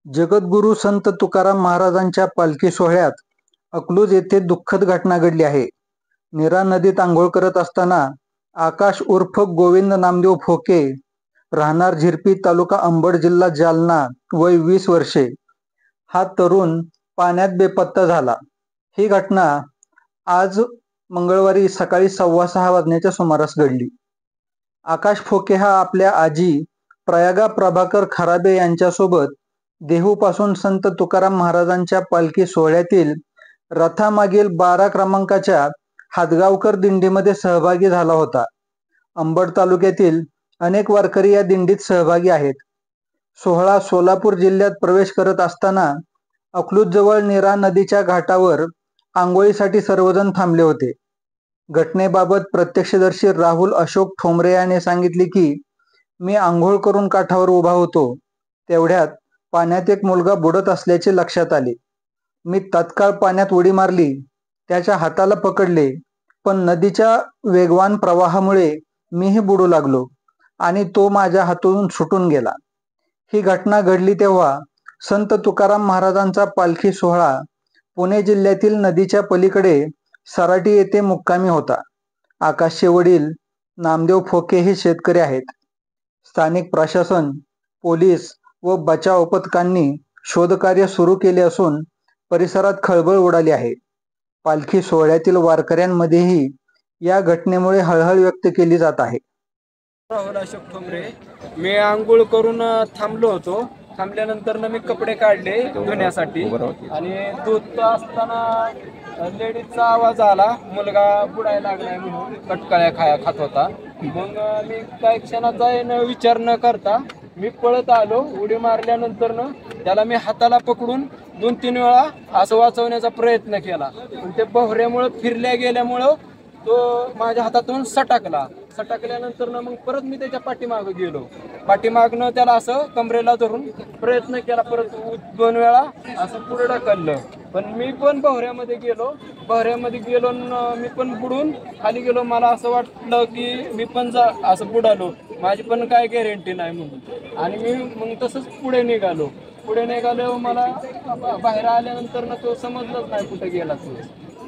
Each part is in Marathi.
जगद्गुरू संत तुकाराम महाराजांच्या पालखी सोहळ्यात अकलूज येथे दुःखद घटना घडली आहे. नीरा नदीत आंघोळ करत असताना आकाश उर्फ गोविंद नामदेव फोके, राहणार झिरपी, तालुका अंबड, जिल्हा जालना, वय 20 वर्षे, हा तरुण पाण्यात बेपत्ता झाला. ही घटना आज मंगळवारी सकाळी 6:15 वाजण्याच्या सुमारास घडली. आकाश फोके हा आपल्या आजी प्रयागा प्रभाकर खराबे यांच्यासोबत देहूपासून संत तुकाराम महाराजांच्या पालखी सोहळ्यातील रथामागील 12 क्रमांकाच्या हातगावकर दिंडीमध्ये सहभागी झाला होता. अंबड तालुक्यातील अनेक वारकरी या दिंडीत सहभागी आहेत. सोहळा सोलापूर जिल्ह्यात प्रवेश करत असताना अकलूज जवळ नीरा नदीच्या घाटावर आंघोळीसाठी सर्वजण थांबले होते. घटनेबाबत प्रत्यक्षदर्शी राहुल अशोक ठोंबरे याने सांगितले की, मी आंघोळ करून काठावर उभा होतो, तेवढ्यात पाण्यात एक मुलगा बुडत असल्याचे लक्षात आले. मी तत्काळ पाण्यात उडी मारली, त्याच्या हाताला पकडले, पण नदीच्या वेगवान प्रवाहामुळे मीही बुडू लागलो आणि तो माझ्या हातून सुटून गेला. ही घटना घडली तेव्हा संत तुकाराम महाराजांचा पालखी सोहळा पुणे जिल्ह्यातील नदीच्या पलीकडे सराटी येथे मुक्कामी होता. आकाशचे वडील नामदेव फोके हे शेतकरी आहेत. स्थानिक प्रशासन, पोलीस व बचाव पथकांनी शोधकार्य सुरू केले असून परिसरात खळबळ उडाली आहे. पालखी सोहळ्यातील वारकऱ्यांमध्येही या घटनेमुळे हळहळ व्यक्त केली जात आहे. राहुल अशोक ठोंबरे. मी आंघोळ करून थांबलो होतो. थांबल्यानंतर मी कपडे काढले धुण्यासाठी आणि धुत असताना लेडीजचा आवाज आला, मुलगा बुडायला लागलाय म्हणून कटकळ्या खात होता. मग मी काही क्षणाचा न विचार न करता मी पळत आलो. उडी मारल्यानंतर त्याला मी हाताला पकडून 2-3 वेळा असं वाचवण्याचा प्रयत्न केला, पण ते बहऱ्यामुळं फिरल्या गेल्यामुळं तो माझ्या हातातून सटकल्यानंतर मग परत मी त्याच्या पाठीमागनं त्याला असं कमरेला धरून प्रयत्न केला. परत 2 वेळा असं पुढे ढकललं, पण मी पण बहऱ्यामध्ये गेलो मी पण बुडून खाली गेलो. मला असं वाटलं की मी पण असं बुडालो, माझी पण काय गॅरंटी नाही म्हणून, आणि मी मग तसंच पुढे निघालो. मला बाहेर आल्यानंतर तो समजलंच नाही कुठे गेला तो.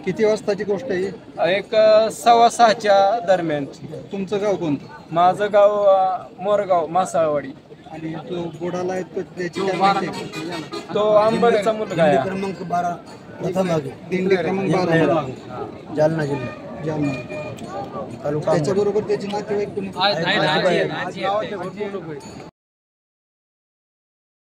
किती वाजताची गोष्ट आहे? एक 6:15च्या दरम्यान. तुमचं गाव कोणतं? माझं गाव मोरगाव, मासाळवाडी. आणि तो बुडाला तो आंबडचा मुलगा आहे. क्रमांक 12 दिंडी क्रमांक 12 जालना जिल्हा तालुका. त्याच्याबरोबर त्याचे नातेवाईक आहेत.